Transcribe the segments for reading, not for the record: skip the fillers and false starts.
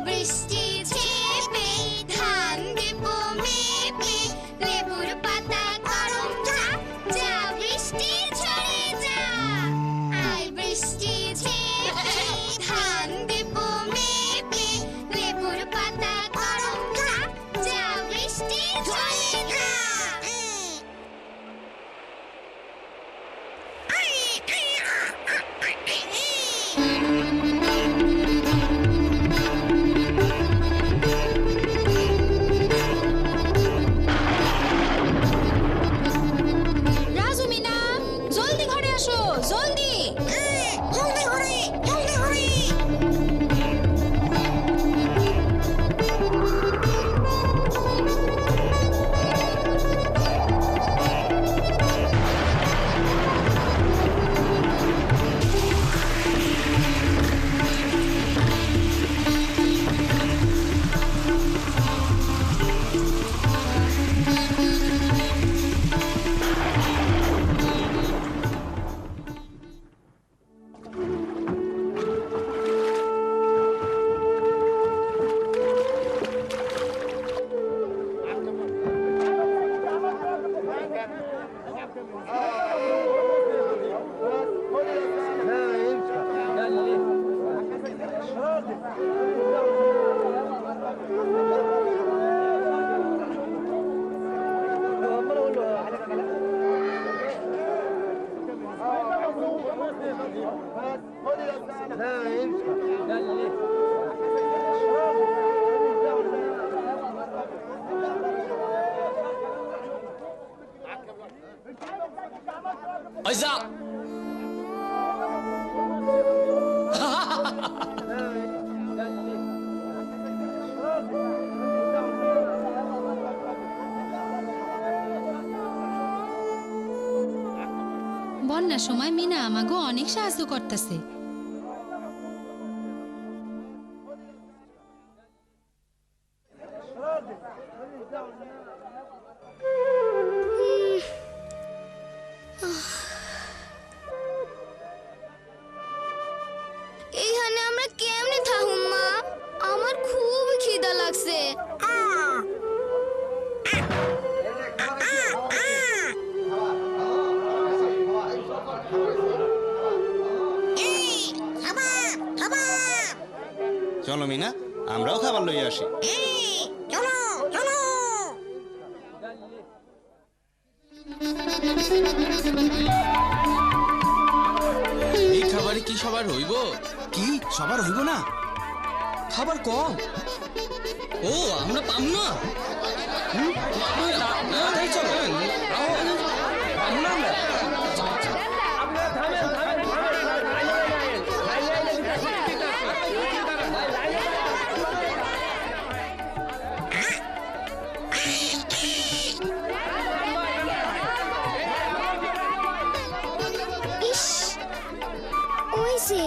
বৃষ্টি ঝেপে ধান দেব মেপে লেবুর পাতা গরম যা যা বৃষ্টি ঝরে যা আয় বৃষ্টি ঝেপে ধান দেব মেপে লেবুর পাতা গরম যা যা বৃষ্টি ঝরে যা রাজু মিনা জলদি ঘরে আসো জলদি আইজা বন্যার সময় মিনা আমাগো অনেক সাহায্য করতেছে এইখানে আমরা কেমনে থাকুম মা আমার খুব খিদা লাগছে চলো মিনা আমরাও খাবার লইয়া আসি এই খাবারে কি সবার হইব? কি সবার হইব না খাবার কম ও আমরা পাম না তাই চলো পাম না আমরা ইস ওই যে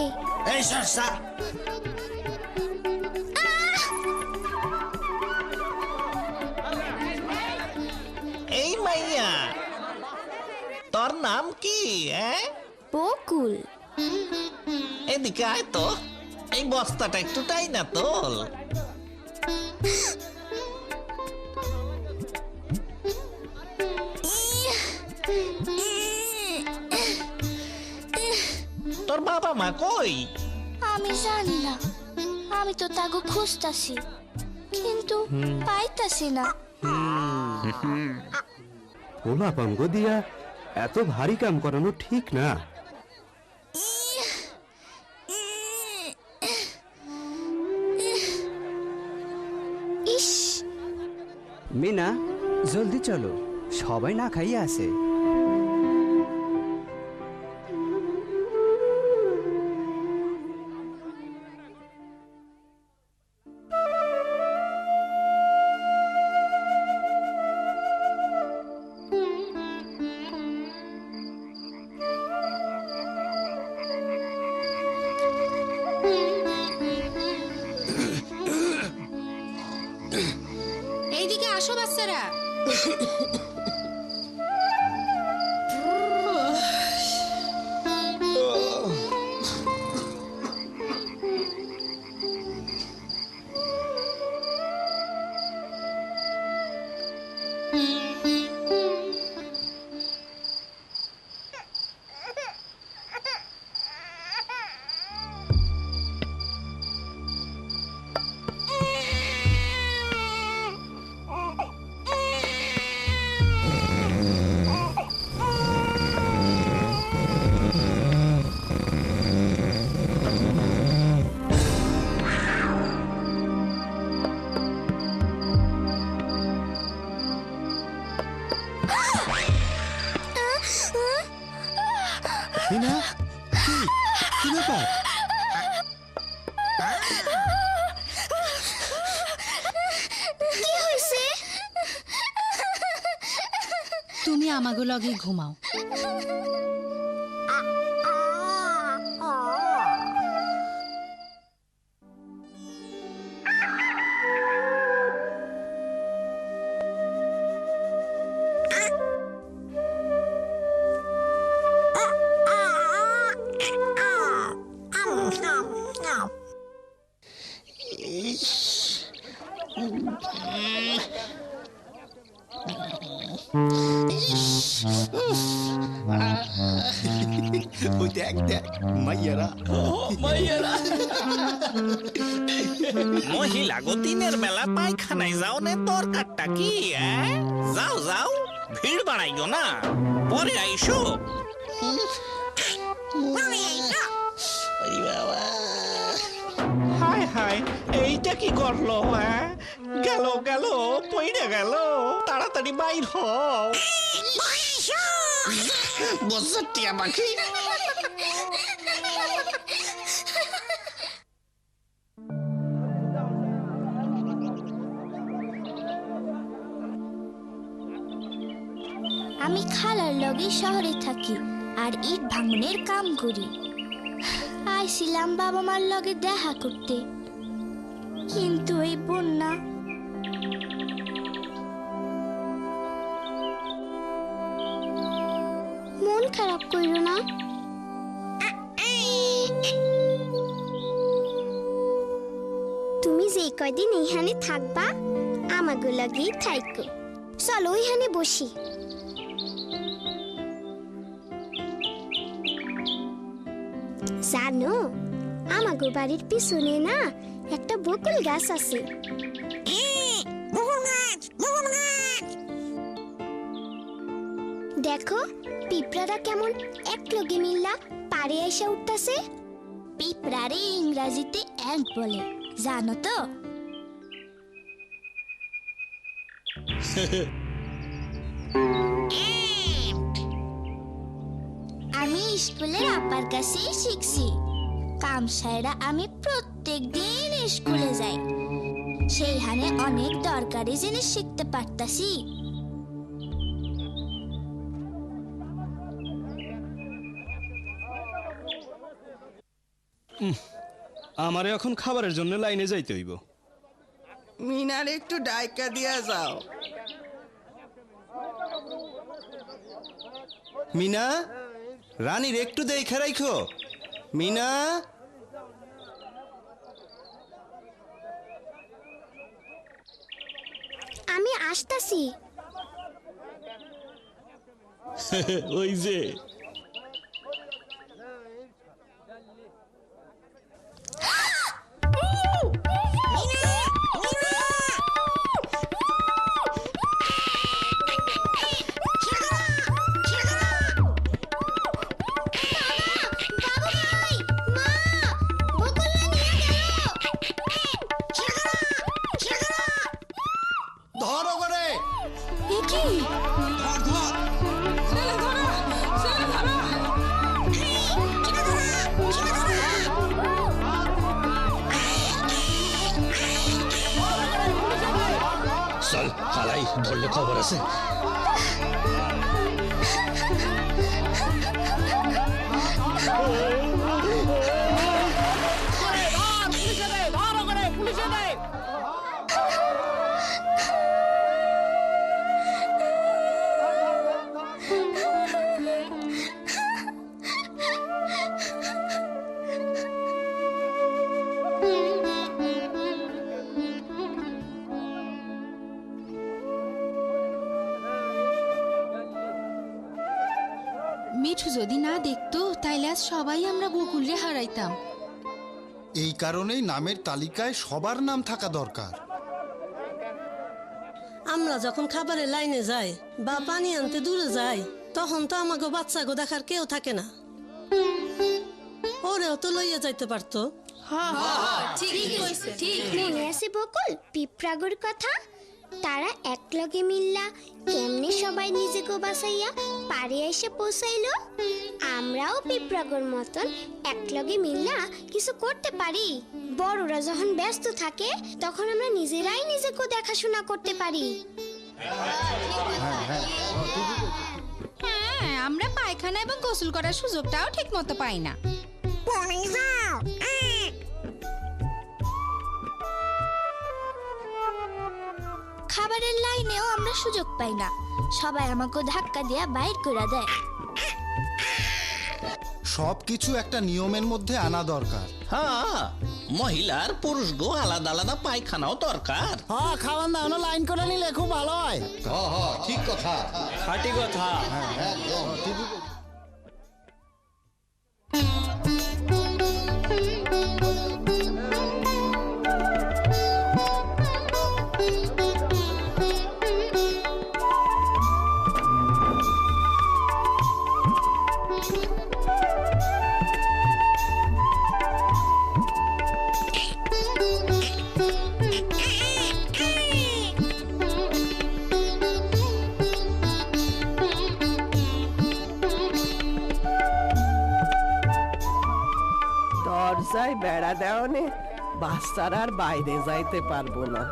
এই সরসা এই মাইয়া তোর নাম কি বকুল এদিকে আয় তো এই বস্তাটা একটু টাই না তোল তোর বাবা মা কই আমি জানি না আমি তো তাগো খুঁজতাছি কিন্তু পাইতাছি না পোলা পামগো দিয়া এত ভারী কাম করানো ঠিক না ইস মিনা জলদি চলো সবাই না খাইয়ে আছে এইদিকে আসো বাচ্চারা মিনা কি ব্যাপার? কি হয়েছে? তুমি আমাগো লগে ঘুমাও। ওই দেখ দেখ মাইয়ারা। মহিলা গো দিনের বেলা পায়খানায় যাও নে দরকারটা কি? যাও যাও, ভিড় বাড়াইও না, পরে আইসো। হায় হায়, এইটা কি করলো? গেল গেল, পইড়ে গেল, তাড়াতাড়ি বাইর হও। বসে টিয়া পাখি। আমি খালার লগে শহরে থাকি আর ইট ভাঙনের কাম করি। আইছিলাম বাবা মার লগে দেখা করতে, কিন্তু এই বন্যা। মন খারাপ কইরো না। তুমি যে কয়দিন এইখানে থাকবা আমাগো লাগেই থাইকো। চলো এইখানে বসি। জানো, আমাগো বাড়ির পিছনে না একটা বকুল গাছ আছে। দেখো পিঁপড়ারা কেমন এক লগে মিল্লা পাড়ে এসে উঠতেছে। পিঁপড়ারে ইংরাজিতে অ্যান্ট বলে, জানো তো? আমি স্কুলের আপার কাছেই শিখছি। কামসায়রা আমি প্রত্যেক দিন স্কুলে যাই, সেইখানে অনেক দরকারি জিনিস শিখতে পারতাছি। আমারে এখন খাবারের জন্য লাইনে যাইতে হইব। মিনার একটু ডাইকা দিয়া যাও। মিনা, রানীর একটু দেখে রাখো। মিনা, আমি আসতাছি। ওই যে ধরো করে। চল হালাই, ধরলে খবর আছে। মিঠু যদি না দেখতো তাইলে আজ সবাই আমরা বকুলরে হারাইতাম। এই কারণেই নামের তালিকায় সবার নাম থাকা দরকার। আমরা যখন খাবারের লাইনে যাই বা পানি আনতে দূরে যাই, তখন তো আমাকে বাচ্চাকে দেখার কেউ থাকে না। ওরেও তো লইয়া যাইতে পারতো। মনে আছে বকুল পিঁপড়াগুর কথা? তারা একলগে মিল্লা কেমনে সবাই নিজেকে বাঁচাইয়া পারে এসে পৌঁছাইলো। আমরাও পিঁপড়াগুর মতন একলগে মিল্লা কিছু করতে পারি। বড়রা যখন ব্যস্ত থাকে তখন আমরা নিজেরাই নিজেকে দেখাশোনা করতে পারি। হ্যাঁ, আমরা পায়খানা এবং গোসল করার সুযোগটাও ঠিক মতো পাই না। খাবারের লাইনেও আমরা সুযোগ পাই না, সবাই আমাকে ধাক্কা দিয়া বাইর করে দেয়। সবকিছু একটা নিয়মের মধ্যে আনা দরকার। হ্যাঁ, মহিলার পুরুষ গো আলাদা আলাদা পায়খানাও দরকার। হ্যাঁ, খাওয়ান দাওয়ানো লাইন করে নিলে খুব ভালো হয়। ঠিক কথা। খাঁটি কথা। দরজায় বেড়া দেওয়ানে বাচ্চারা আর বাইরে যাইতে পারবো না।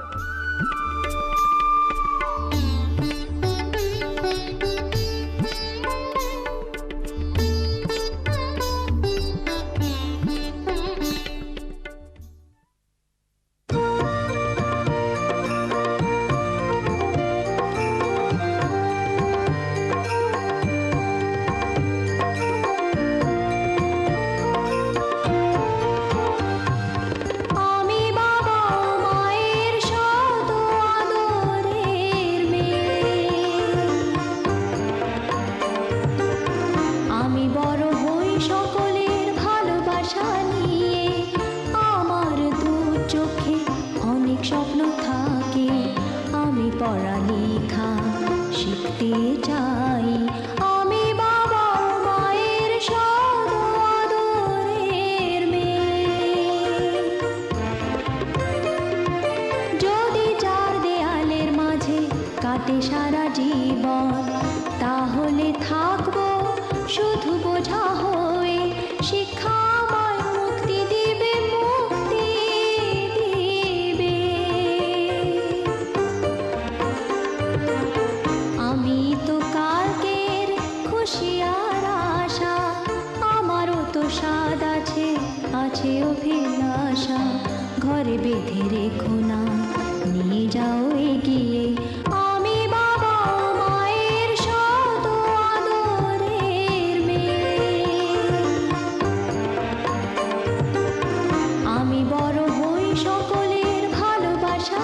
পড়ালেখা শিখতে চাই, আমি বাবা মায়ের সদ আদরের মেয়ে। যদি চার দেয়ালের মাঝে কাটে সারা জীবন, তাহলে থাকবো শুধু বোঝা হয়ে। শিক্ষা আমায় মুক্তি দিবে, মুক্তি দিবে। আমি তো কালকের খুশি আর আশা, আমারও তো স্বাদ আছে, আছে অভিলাষা। ঘরে বেঁধে রেখো না, নিয়ে যাও এগিয়ে। আমি বাবা মায়ের সদ আদরের মেয়ে। আমি বড় হই সকলের ভালোবাসা